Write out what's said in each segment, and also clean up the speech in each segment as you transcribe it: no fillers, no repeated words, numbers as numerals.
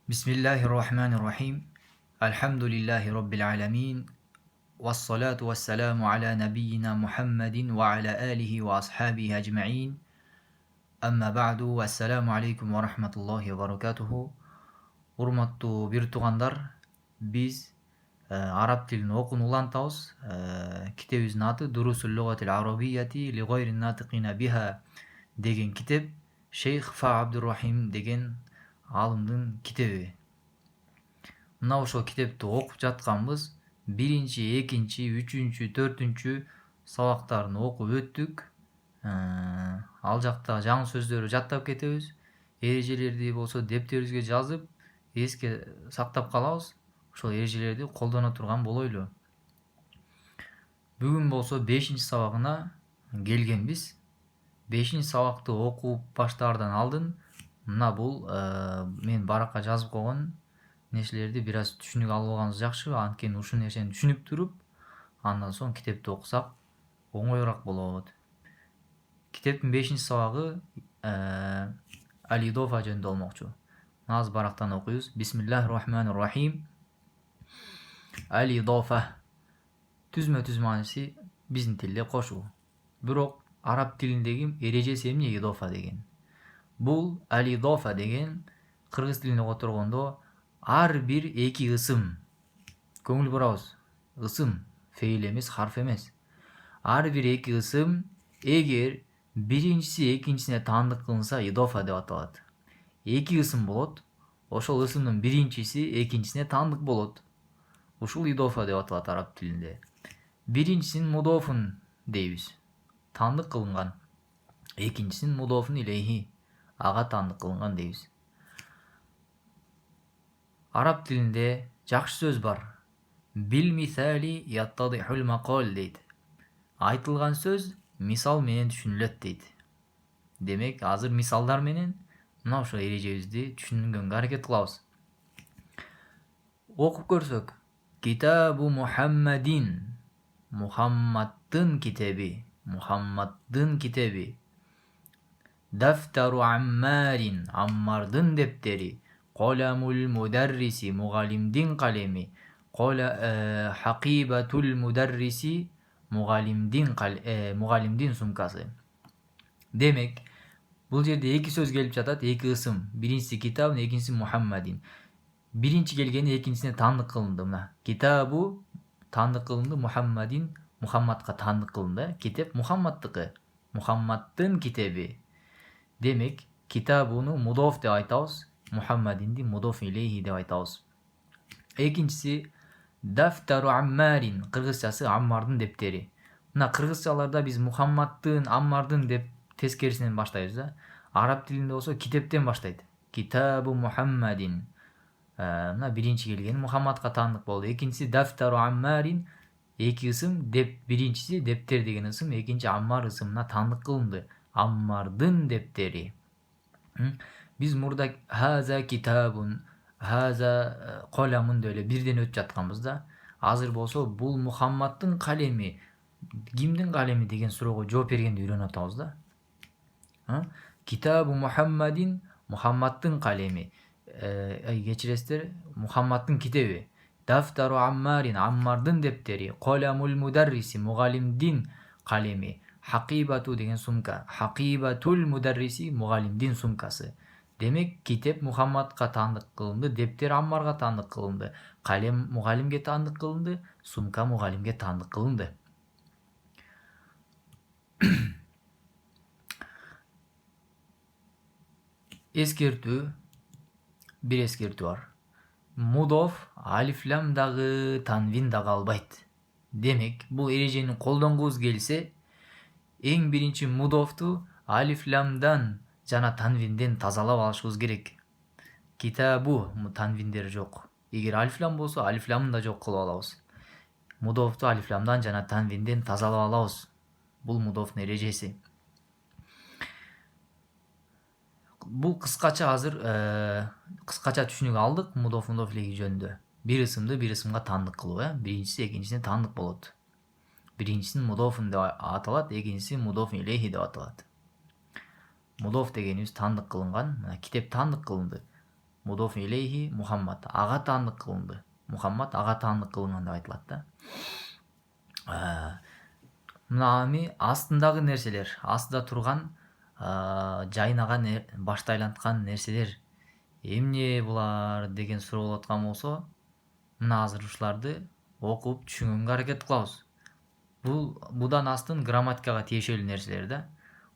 Bismillahirrahmanirrahim. Elhamdülillahi Rabbil alemin. Vessalatu vesselamu ala nebiyyina Muhammedin ve ala alihi ve ashabihi ecma'in. Amma ba'du. Vesselamu aleyküm ve rahmetullahi ve berekatuhu. Урматтуу бир туугандар, биз араб тилин окууну улантабыз. Китебибиздин аты Дурусул лугатил арабияти ли гайри натикина биха деген китеп. Шейх Фа Абдуррахим деген алымдын китеби. Мына ошол китепти окуп жатканбыз. Биринчи, экинчи, үчүнчү, төртүнчү сабактарын окуп өттүк. Ал жакта жаңы сөздөрдү жаттап кетебиз. Эрежелерди болсо дептерибизге жазып, эске сактап калабыз. Ошол эрежелерди колдоно турган болойлу. Бүгүн болсо 5-чи сабагына келгенбиз. 5-чи сабакты окуп баштаардан алдын мына бул мен баракка жазып койгон нерселерди бир аз түшүнүк алып алганыбыз жакшы. Анткени ушул нерсени түшүнүп туруп, андан соң китепти окусак оңоюраак болот. Китептин 5-чи сабагы Ал-Идофа жөнүндө болмокчу. Азыр барактан окуйбуз. Бисмиллахир-рахманир-рахим. Ал-Идофа. Түзмө-түз мааниси биздин тилде кошуу. Бирок араб тилиндеги эрежеси эмне идофа деген? Бул Ал-Идофа деген кыргыз тилине которгондо ар бир эки ысым. Көңүл бурабыз. Ысым, фейл эмес, харф эмес. Ар бир эки ысым эгер биринчиси экинчисине таандык кылынса идофа деп аталат. Эки ысым болот. Ошол ысымдын биринчиси экинчисине таандык болот. Ушул идофа деп аталат араб тилинде. Биринчисин мудофун дейбиз. Таандык кылынган. Экинчисин мудофун илейхи. Ага таандык кылынган дейбиз. Араб тилинде жакшы сөз бар. Бил мисали яттадихул макал дейт. Айтылган сөз мисал менен түшүнүлөт дейт. Демек, азыр мисалдар менен мына ошол эрежебизди түшүнгөнгө аракет кылабыз. Окуп көрсөк, Китабу Мухаммадин. Мухаммаддын китеби. Мухаммаддын китеби. Дафтару Аммарин. Аммардын дептери. Коламул мударриси. Мугалимдин калеми. Хакибатул мударриси. Мугалимдин сумкасы. Демек, бул жерде эки сөз келип жатат, эки ысым. Биринчиси Китабын, экинчиси Мухаммадин. Биринчи келгени экинчисине таандык кылынды. Мына Китабу таандык кылынды, Мухаммадин Мухаммадка таандык кылынды. Китеп Мухаммаддыкы. Мухаммаддын китеби. Демек, Китабуну мудоф деп айтабыз, Мухаммадинди мудоф илейхи деп айтабыз. Экинчиси Дафтару Аммарин. Кыргызчасы Аммардын дептери. Мына кыргызчаларда биз Мухаммаддын, Аммардын деп тескерисинен баштайбыз да. Араб тилинде болсо китептен баштайт. Китабу Мухаммадин. Мына биринчи келгени Мухаммадка таандык болду. Экинчиси Дафтару Аммарин. Эки ысым, биринчиси дептер деген ысым, экинчи Аммар ысымына таандык кылынды. Аммардын дептери. Биз мурда хаза китабун, хаза коламун деп эле бирден өтүп жатканбыз да. Азыр болсо бул Мухаммаддын калеми, кимдин калеми деген суроого жооп бергенди үйрөнүп атабыз да. Китабу Мухаммадин, Мухаммаддын калеми. Кечиресиздер, Мухаммаддын китеби. Дафтару Аммарин. Аммардын дептери. Коламул мударриси. Мугалимдин калеми. Хакибату деген сумка. Хакибатул мударриси. Мугалимдин сумкасы. Демек, китеп Мухаммадка таандык кылынды, дептер Аммарга таандык кылынды, калем мугалимге таандык кылынды, сумка мугалимге таандык кылынды. Эскертүү, бир эскертүү бар. Мудоф алифлам дагы, танвин дагы албайт. Демек, бул эрежени колдонгубуз келсе, эң биринчи мудофту алифламдан жана танвинден тазалап алышыбыз керек. Китабу танвиндер жок. Эгер алифлам болсо, алифламын да жок кылып алабыз. Мудофту алифламдан жана танвинден тазалап алабыз. Бул мудофтун эрежеси. Бул кыскача азыр кыскача түшүнүк алдык мудоф илейхи жөнүндө. Бир ысымды бир ысымга таандык кылуу, биринчиси экинчисине таандык болот. Биринчисин мудофун деп аталат, экинчиси мудоф илейхи деп аталат. Мудоф дегенибиз таандык кылынган, китеп таандык кылынды. мудоф илейхи Мухаммад ага таандык кылынды. Мухаммад ага таандык кылынган деп айтылат да. Мына эми астындагы нерселер, астында турган жайнаган башты айланткан нерселер эмне булар деген суроо болуп аткан болсо, мына азыр ушуларды окуп түшүнгөнгө аракет кылабыз. Будан астын грамматикага тиешелүү нерселер да.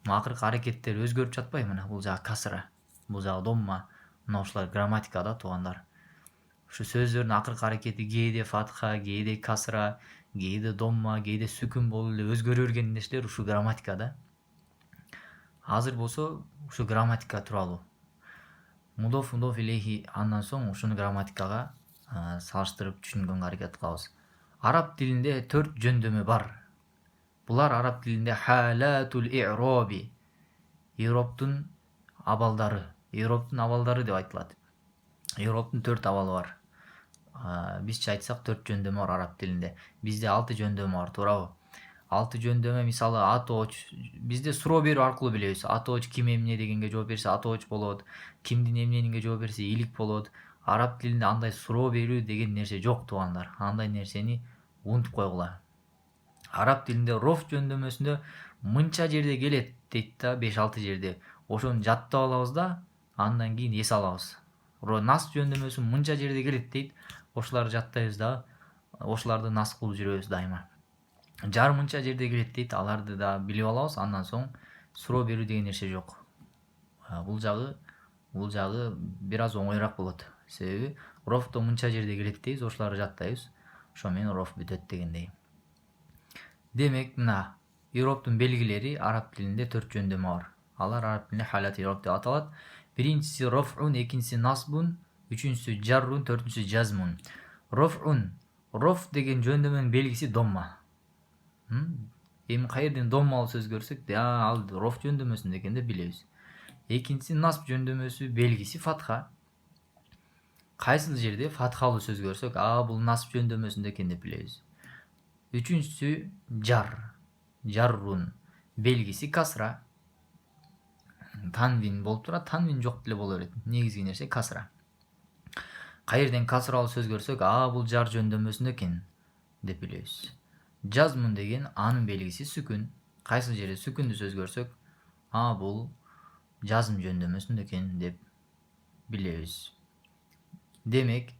Акыркы аракеттер өзгөрүп жатпайбы? Мына бул жагы касра, бул жагы домма. Мына ушулар грамматикада туугандар. Ушу сөздөрдүн акыркы аракети кээде фатха, кээде касра, кээде домма, кээде сүкүн болуп эле өзгөрө берген нерселер ушу грамматикада. Азыр болсо ушу грамматика тууралуу. Мудоф илейхи андан соң ушуну грамматикага салыштырып түшүнгөнгө аракет кылабыз. Араб тилинде 4 жөндөмө бар. Булар араб тилинде халатул и'роби, ироптун абалдары деп айтылат. Ироптун 4 абалы бар. Бизче айтсак 4 жөндөмө бар араб тилинде. Бизде 6 жөндөмө бар, туурабы? 6 жөндөмө мисалы атооч, бизде суроо берүү аркылуу билебиз. Атооч ким эмне дегенге жооп берсе атооч болот, кимдин эмненинге жооп берсе илик болот. Араб тилинде андай суроо берүү деген нерсе жок, туугандар. Андай нерсени унутуп койгула. Араб тилинде роф жөндөмөсүндө мынча жерде келет дейт да, 5-6 жерде. Ошону жаттап алабыз да, андан кийин эс алабыз. Нас жөндөмөсү мынча жерде келет дейт. Ошоларды жаттайбыз да, ошоларды нас кылып жүрөбүз дайыма. Жар мынча жерде келет дейт, аларды да билип алабыз. Андан соң суроо берүү деген нерсе жок. Бул жагы бир аз оңоюраак болот. Себеби рофто мынча жерде келет дейбиз, ошоларды жаттайбыз. Ошо менен роф бүтөт дегендей. Демек, мына ироптун белгилери араб тилинде 4 жөндөмө бар. Алар араб тилинде халат ироб деп аталат. Биринчиси рофун, экинчиси насбун, үчүнчүсү жаррун, төртүнчүсү жазмун. Роф деген жөндөмөнүн белгиси домма. Эми каерден доммалуу сөз көрсөк, ал роф жөндөмөсүндө экен деп билебиз. Экинчиси насб жөндөмөсү белгиси фатха. Кайсыл жерде фатхалуу сөз көрсөк, бул насб жөндөмөсүндө экен деп билебиз. Үчүнчүсү жаррун белгиси касра. Танвин болуп турат, танвин жок деле боло берет. Негизги нерсе касра. Каерден касралуу сөз көрсөк, бул жар жөндөмөсүндө экен деп билебиз. Жазмун деген анын белгиси сүкүн. Кайсыл жерде сүкүндү сөз көрсөк, бул жазм жөндөмөсүндө экен деп билебиз. Демек,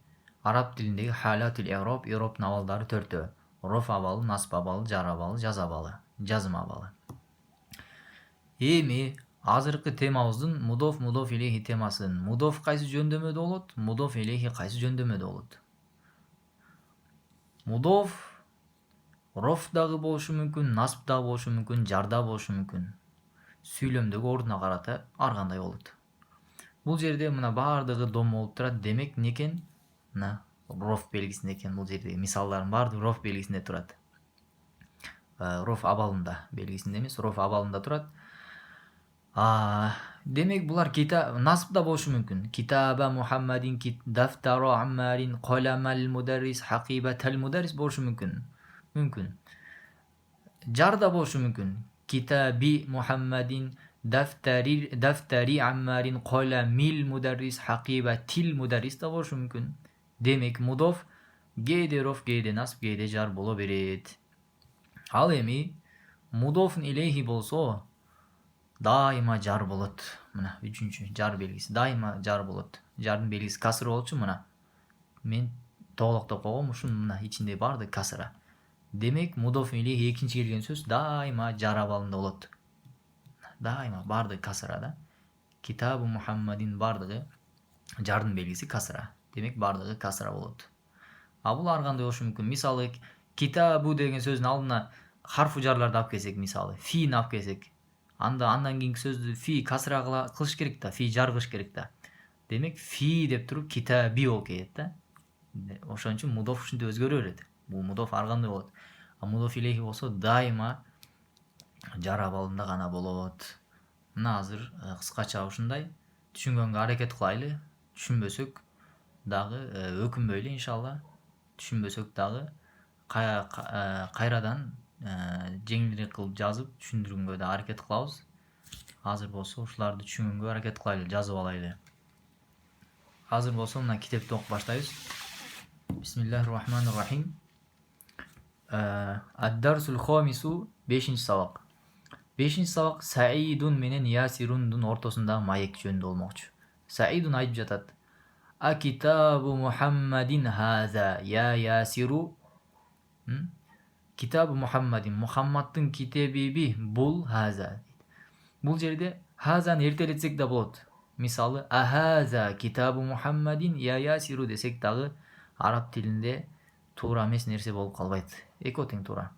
араб тилиндеги халатул ироб, ироптун абалдары 4тө. Роф абалы, насб абалы, жар абалы, жаз абалы, жазм абалы. Эми азыркы темабыздын мудоф илейхи темасын. Мудоф кайсы жөндөмөдө болот? Мудоф илейхи кайсы жөндөмөдө болот? Мудоф роф дагы болушу мүмкүн, насб дагы болушу мүмкүн, жар дагы болушу мүмкүн. Сүйлөмдөгү ордуна карата ар кандай болот. Бул жерде мына баардыгы дом болуп турат. Демек, эмне экен? Мына роф белгисинде экен. Бул жердеги мисалдардын баардыгы роф белгисинде турат. Роф абалында, белгисинде эмес, роф абалында турат. Демек, булар насб да болушу мүмкүн. Китаба Мухаммадин, дафтара Аммарин, қаламал мударрис, хакибатал мударрис болушу мүмкүн. Жар да болушу мүмкүн. Китаби Мухаммадин, дафтари Аммарин, қаламил мударрис, хакибатил мударрис да болушу мүмкүн. Демек, мудоф кээде роф, кээде насб, кээде жар боло берет. Ал эми мудофун илейхи болсо дайыма жар болот. Мына үчүнчү жар белгиси дайыма жар болот. Жардын белгиси касыр болчу мына. Мен тоголоктоп койгом, ушунун мына ичинде баардыгы касыра. Демек, мудоф илейхи экинчи келген сөз дайыма жар абалында болот. Дайыма баардыгы касыра да. Китабу Мухаммадин баардыгы жардын белгиси касыра. Демек, баардыгы касыра болот. Бул ар кандай болушу мүмкүн. Мисалы, китабу деген сөздүн алдына харфу жарларды алып келсек, мисалы, фини алып келсек, андан кийинки сөздү фи касыра кылыш керек да, фи жар кылыш керек да. Демек, фи деп туруп китаби болуп кетет да. Ошон үчүн мудоф ушинтип өзгөрө берет. Бул мудоф ар кандай болот. Мудоф илейхи болсо дайыма жар абалында гана болот. Мына азыр кыскача ушундай түшүнгөнгө аракет кылайлы. Түшүнбөсөк дагы өкүнбөйлү, иншалла. Түшүнбөсөк дагы кайрадан жеңилирээк кылып жазып түшүндүргөнгө да аракет кылабыз. Азыр болсо ушуларды түшүнгөнгө аракет кылайлы, жазып алайлы. Азыр болсо мына китепти окуп баштайбыз. Бисмиллахир-рахманир-рахим. Ад-дарсул хомису 5-сабак. 5-сабак Саидун менен Ясирундун ортосундагы маек жөнүндө болмокчу. Саидун айтып жатат. А китабу Мухаммадин хаза я Ясиру. Китабу Мухаммадин, Мухаммаддын китеби бул хаза. Бул жерде хазаны эртелетсек да болот. Мисалы ахаза китабу Мухаммадин я Ясиру десек дагы араб тилинде туура эмес нерсе болуп калбайт. Экөө тең туура.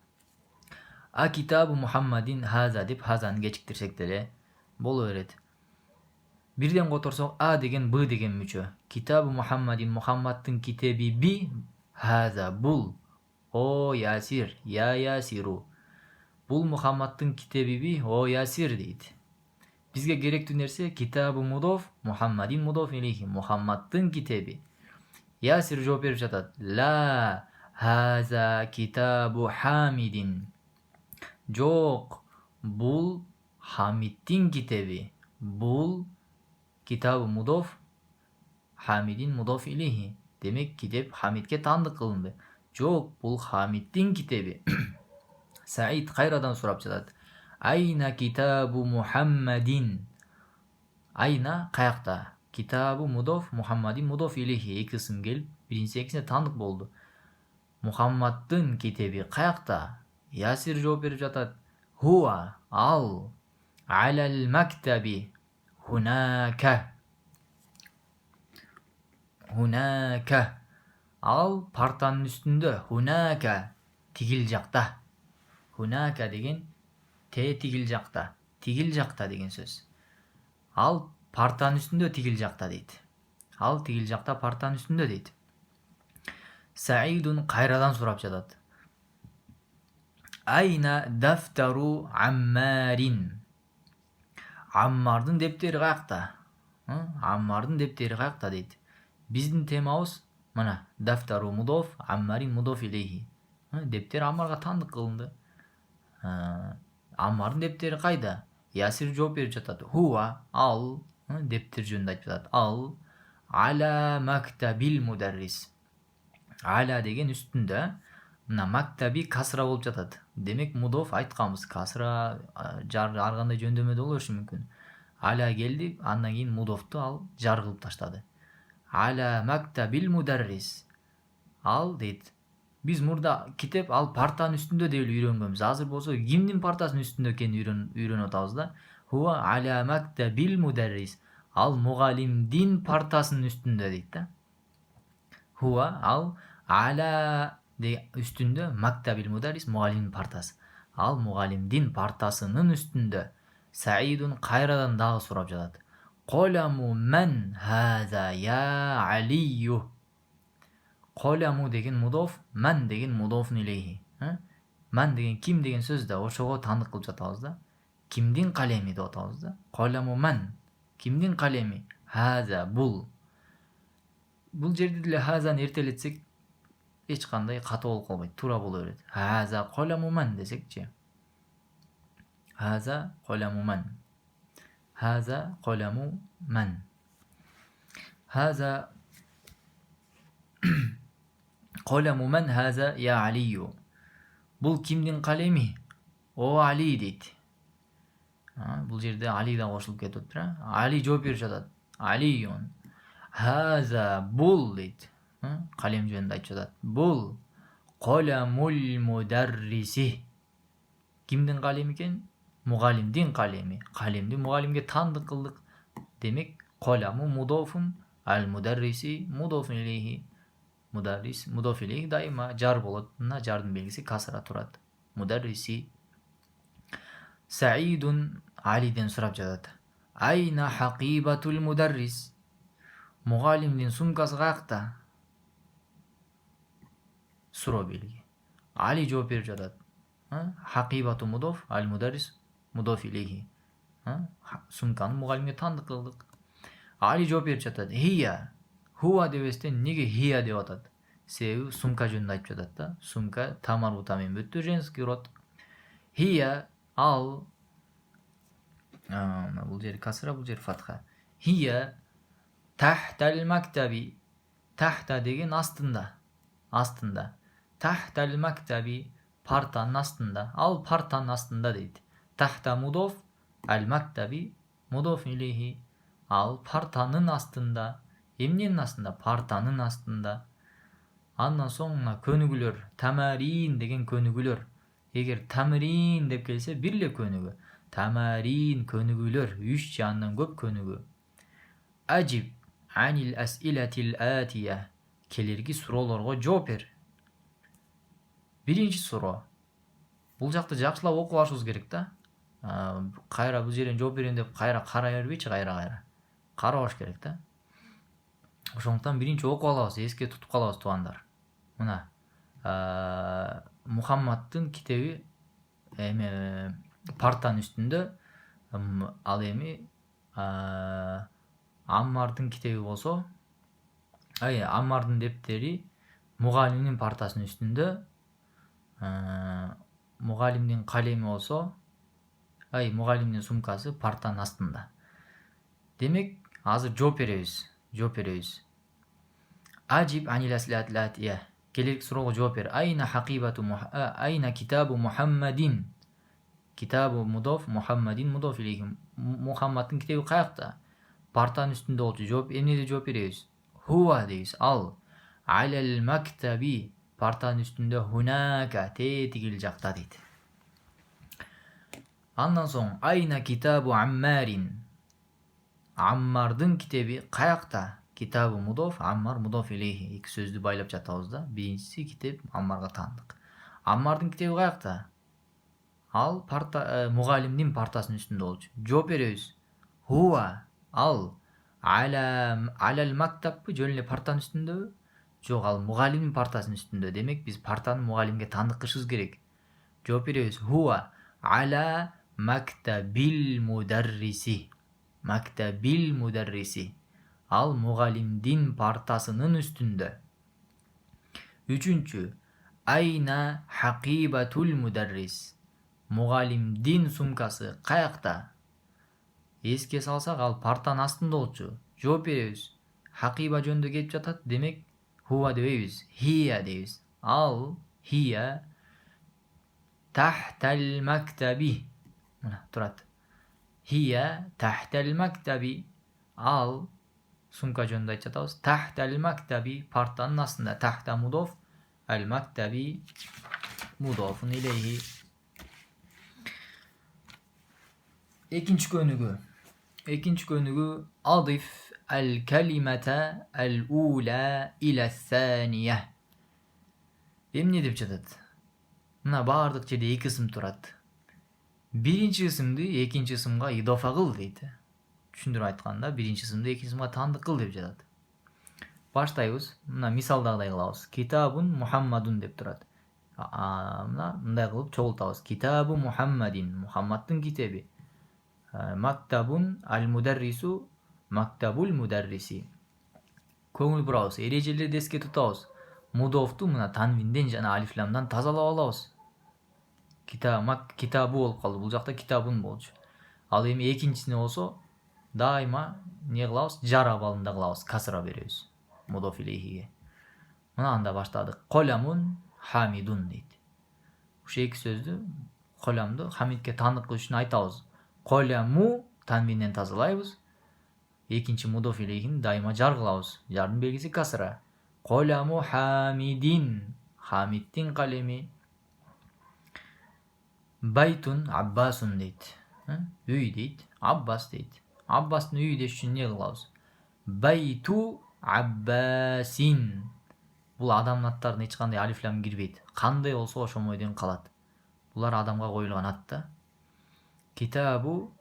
А китабу Мухаммадин хаза деп хазаны кечиктирсек деле боло берет. Бирден которсок а деген б деген мүчө. Китабу Мухаммадин, Мухаммаддын китеби би хаза бул. О Ясир, я Ясиру. Бул Мухаммаддын китеби би, о Ясир дейт. Бизге керектүү нерсе китабу мудоф, Мухаммадин мудоф илейхи, Мухаммаддын китеби. Ясир жооп берип жатат. Ла хаза китабу Хамидин. Жок, бул Хамиддин китеби. Бул китабу мудоф, Хамидин мудоф илейхи. Демек китеп Хамидке таандык кылынды. Жок, бул Хамиддин китеби. Саид кайрадан сурап жатат. Айна китабу Мухаммадин. Айна каякта? Китабу мудоф, Мухаммадин мудоф илейхи. Эки ысым келип, биринчи экисине таандык болду. Мухаммаддын китеби каякта? Ясир жооп берип жатат. Хуа, ал, алал мактаби, хунака. Хунака. Ал партанын үстүндө, хунака, тигил жакта. Хунака деген тигил жакта. Тигил жакта деген сөз. Ал партанын үстүндө тигил жакта дейт. Ал тигил жакта партанын үстүндө дейт. Саидун кайрадан сурап жатат. Айна дафтару Аммарин. Аммардын дептери каякта? Аммардын дептери каякта дейт. Биздин темабыз мына дафтару мудоф, Аммарин мудоф илейхи. Дептер Аммарга таандык кылынды. Аммардын дептери кайда? Ясир жооп берип жатат. Хуа, ал, дептер жөнүндө айтып жатат. Ал ала мактабил мударрис. Ала деген үстүндө, мына мактаби касра болуп жатат. Демек мудоф айтканбыз, касра жар ар кандай жөндөмө боло бериши мүмкүн. Ала келди, андан кийин мудофту ал жар кылып таштады. Ала мактабил мударрис. Ал дейт. Биз мурда китеп ал партанын үстүндө деп үйрөнгөнбүз. Азыр болсо кимдин партасынын үстүндө экенин үйрөнүп атабыз да. Хуа аля мактабил мударрис. Ал мугалимдин партасынын үстүндө дейт да. Хуа ал аля үстүндө, мактабил мударрис мугалимдин партасы. Ал мугалимдин партасынын үстүндө. Саидун кайрадан дагы сурап жатат. Коламу мен хаза я Алию. Коляму деген мудоф, мен деген мудофун илейхи. Мен деген ким деген сөз да ошого таандык кылып жатабыз да. Кимдин калеми деп атабыз да. Коляму мен. Кимдин калеми? Хаза бул. Бул жерде деле хазаны эртелетсек эч кандай катуу болуп калбайт, туура боло берет. Хаза коляму мен десекчи. Хаза коляму мен. Хаза коляму мен. Хаза Коламу мен хаза я Алию. Бул кимдин калеми? О Али дейт. Бул жерде Али да кошулуп кетип атыптыр. Али жооп берип жатат. Алиюн. Хаза бул дейт. Калем жөнүндө айтып жатат. Бул коламул мударриси. Кимдин калеми экен? Мугалимдин калеми. Калемди мугалимге таандык кылдык. Демек коламу мудофун, ал мударриси мудофун илейхи. Mudarris, mudaf ileyh daima jar болот. Мына жардын белгиси касра турат. Mudarrisi. Саидун Алиден сурап жатат. Айна хакибатул мударрис. Мугалимдин сумкасы каякта? Суроо белги. Али жооп берип жатат. Хакибату мудоф, ал мударрис мудоф илейхи. Сумканы мугалимге таандык кылдык. Али жооп берип жатат. Хия. Хуа дебестен неге хия деп атат? Себеби сумка жөнүндө айтып жатат да. Сумка тамарбута менен бүттү, женский род. Хия ал бул жери касра, бул жери фатха. Хия Tahtel maktabi. Tahta деген астында. Астында. Tahtel maktabi. Партаның астында. Ал партаның астында дейді. Tahta мудоф. Ал мактаби мудоф илейхи. Ал партаның астында. Эмненин астында? Партаның астында. Андан соң мына көнүгүүлөр. Тамарин деген көнүгүүлөр. Эгер тамрин деп келсе бир эле көнүгүү. Тамарин көнүгүүлөр. 3 же андан көп көнүгүү. Ажиб анил асилатил атия. Келерги суроолорго жооп бер. Биринчи суроо. Бул жакты жакшылап окуп алышыбыз керек да. Кайра бул жерден жооп берем деп кайра карай бербейчи, кайра. Карабаш керек да. Ошондуктан биринчи окуп алабыз, эске тутуп калабыз туугандар. Мына Мухаммадтын китеби партанын үстүндө, ал эми Аммардын китеби болсо, Аммардын дептери мугалимдин партасынын үстүндө, мугалимдин калеми болсо, мугалимдин сумкасы партанын астында. Демек, азыр жооп беребиз. Ажиб анил асилатил атия. Келерки суроого жооп бер. Айна китабу Мухаммадин. Китабу мудоф, Мухаммадин мудоф илейхи. Мухаммаддын китеби каякта? Партанын үстүндө болчу. Эмне жооп беребиз? Хуа дейбиз. Ал. Алал мактаби. Партанын үстүндө хунака. Тетигил жакта дейт. Андан соң айна китабу Аммарин. Аммардын китеби каякта? Китабу мудоф, Аммар мудоф илейхи. Эки сөздү байлап жатабыз да. Биринчиси китеп Аммарга таандык. Аммардын китеби каякта? Ал мугалимдин партасынын үстүндө болчу. Жооп беребиз. Хуа. Ал. Алал мактабпы, жөн эле партанын үстүндөбү? Жок, ал мугалимдин партасынын үстүндө. Демек, биз партаны мугалимге таандык кылышыбыз керек. Жооп беребиз. Хуа. Ала мактабил мударриси. Мактабил мударриси. Ал мугалимдин партасынын үстүндө. Үчүнчү. Айна хакибатул мударрис. Мугалимдин сумкасы каякта? Эске салсак, ал партанын астында болчу. Жооп беребиз. Хакиба жөнүндө келип жатат. Демек, хуа дебейбиз. Хия дейбиз. Ал хия тахтал мактаби. Мына турат. Хия тахтал мактаби. Ал сумка жөнүндө айтып жатабыз. Тахтал мактаби, партанын астында. Тахта мудоф, ал мактаби мудофун илейхи. Экинчи көнүгүү адиф ал калимата ал ула иля сания. Эмне деп жатат? Мына баардык жерде эки ысым турат. Биринчи ысымды экинчи ысымга идофа кыл дейт. Түшүндүрүп айтканда, биринчи ысымды экинчи ысымга таандык кыл деп жатат. Баштайбыз. Мына мисалдагыдай кылабыз. Китабун Мухаммадун деп турат. Мына мындай кылып чогултабыз. Китабу Мухаммадин. Мухаммаддын китеби. Мактабун ал мударрису. Мактабул мударриси. Көңүл бурабыз. Эрежелерди эске тутабыз. Мудофту мына танвинден жана алифламдан тазалап алабыз. Китабу болуп калды. Бул жакта китабун болчу. Ал эми экинчисине болсо дайыма не кылабыз? Жар абалында кылабыз. Касыра беребиз. Мудоф илейхиге. Мына анда баштадык. Коламун хамидун дейт. Ушу эки сөздү, коламды хамидке таандык кылыш үчүн айтабыз. Коляму танвинден тазалайбыз. Экинчи мудоф илейхини дайыма жар кылабыз. Жардын белгиси касыра. Коляму хамидин. Хамиддин калеми. Байтун Аббасун дейт. Үй дейт. Аббас дейт. Аббастын үйү деш үчүн не кылабыз? Байту Аббасин. Бул адамдын аттарына эч кандай алифлам кирбейт. Кандай болсо ошол бойдон калат. Булар адамга коюлган ат да. Китабу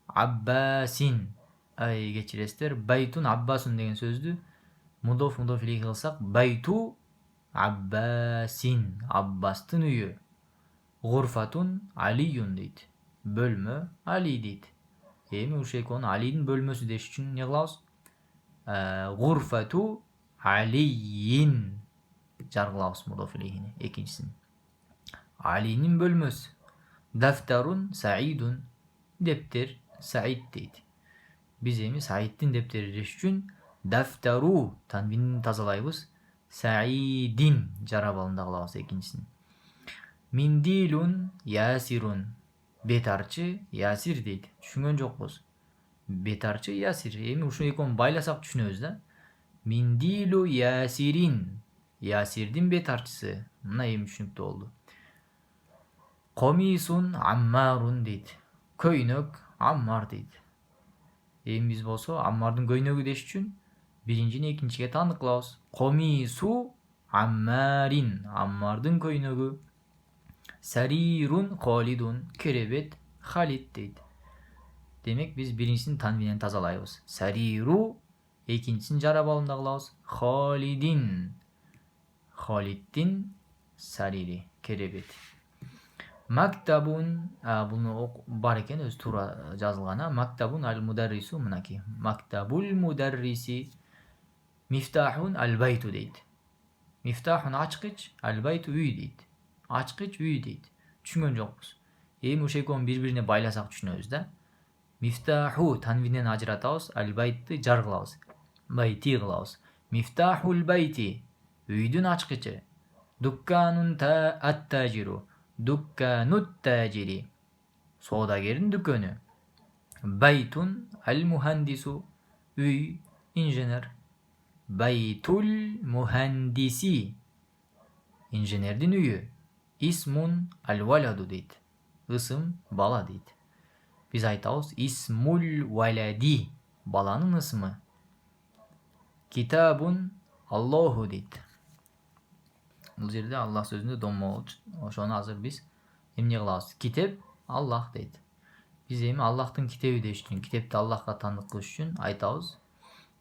Аббасин. Кечиресиздер. Байтун Аббасун деген сөздү мудоф илейхи кылсак, Байту Аббасин. Аббастын үйү. Гурфатун Алиюн дейт. Бөлмө Али дейт. Эми ушул экөөнүн Алидин бөлмөсү деш үчүн не кылабыз? Гурфату Алийин. Жар кылабыз мудоф илейхини экинчисин. Алинин бөлмөсү. Дафтарун Саидун. Дептер Саид дейт. Биз эми Саиддин дептери деш үчүн Daftaru tanvинин тазалайбыз. Саидин жара балында кылабыз экинчисин. Миндилун ясирун. Бет арчы ясир дейт. Түшүнгөн жокпуз. Бет арчы ясир. Эми ушул экөөнү байласак түшүнөбүз да. Миндилу ясирин. Ясирдин бет арчысы. Мына эми түшүнүктүү болду. Комисун аммарун дейт. Көйнөк Аммар дейт. Эми биз болсо Аммардын көйнөгү деш үчүн биринчини экинчиге таандык кылабыз. Комису Аммарин. Аммардын көйнөгү. Сарирун Халидун. Керебет Халид дейт. Демек биз биринчисин танвинен тазалайбыз. Сариру экинчисин жара балында кылабыз. Халидин. Халиддин сарири керебет. Мактабун буну бар экен, өзү туура жазылган. Мактабун аль мударрису мынаки. Мактабул мударриси. Мифтахун аль байту дейт. Мифтахун ачкыч, аль байту үй дейт. Ачкыч үй дейт. Түшүнгөн жокпуз. Эми ошол экөөнү бири-бирине байласак түшүнөбүз да. Мифтаху танвинден ажыратабыз, аль байтты жар кылабыз. Байти кылабыз. Мифтахул байти үйдүн ачкычы. Дукканун та аттажиру. Дукканут тажири. Соодагердин дүкөнү. Байтун аль мухандису. Үй инженер. Байтул мухандиси. Инженердин үйү. Исмун аль валаду дейт. Ысым бала дейт. Биз айтабыз исмул валади. Баланын ысымы. Китабун Аллаху дейт. Бул жерде Аллах сөзүндө доммо болчу. Ошону азыр биз эмне кылабыз? Китеп Аллах дейт. Биз эми Аллахтын китеби деш үчүн, китепти Аллахка таандык кылыш үчүн айтабыз.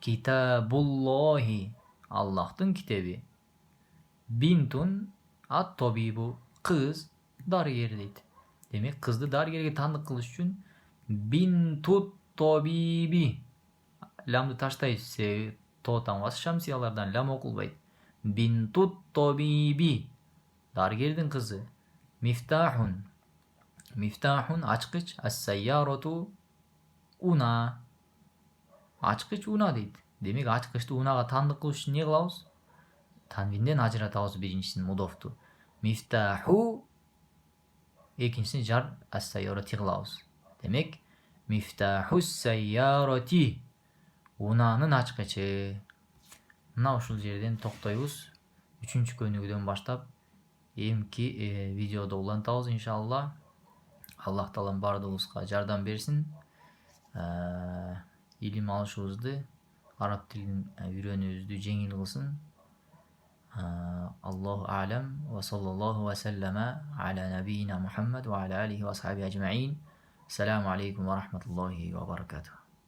Китабуллахи. Аллахтын китеби. Бинтун ат-табибу. Кыз дарыгер дейт. Демек кызды дарыгерге таандык кылыш үчүн бинтут табиби. Ламды таштайбыз. Тотан бас шамсиялардан лам окулбайт. Бинтут табиби. Дарыгердин кызы. Мифтахун. Мифтахун ачкыч. Ас-сайярату уна. Ачкыч уна дейт. Демек ачкычты унага таандык кылыш үчүн эмне кылабыз? Танвинден ажыратабыз биринчисин мудофту. Мифтаху экинчисин жар ас-сайярати кылабыз. Демек мифтахус сайярати. Унанын ачкычы. Мына ушул жерден токтойбуз. 3-көнүгүдөн баштап эмки видеодо улантабыз иншалла. Аллах таалам баардыгыбызга жардам берсин. Илим алышыбызды, араб тилин үйрөнүүбүздү жеңил кылсын. Аллаху а'лам ва саллаллаху ва саллама аля набийина Мухаммад ва аля алихи ва асхабихи ажмаин. Ассаламу алейкум ва рахматуллахи ва баракатух.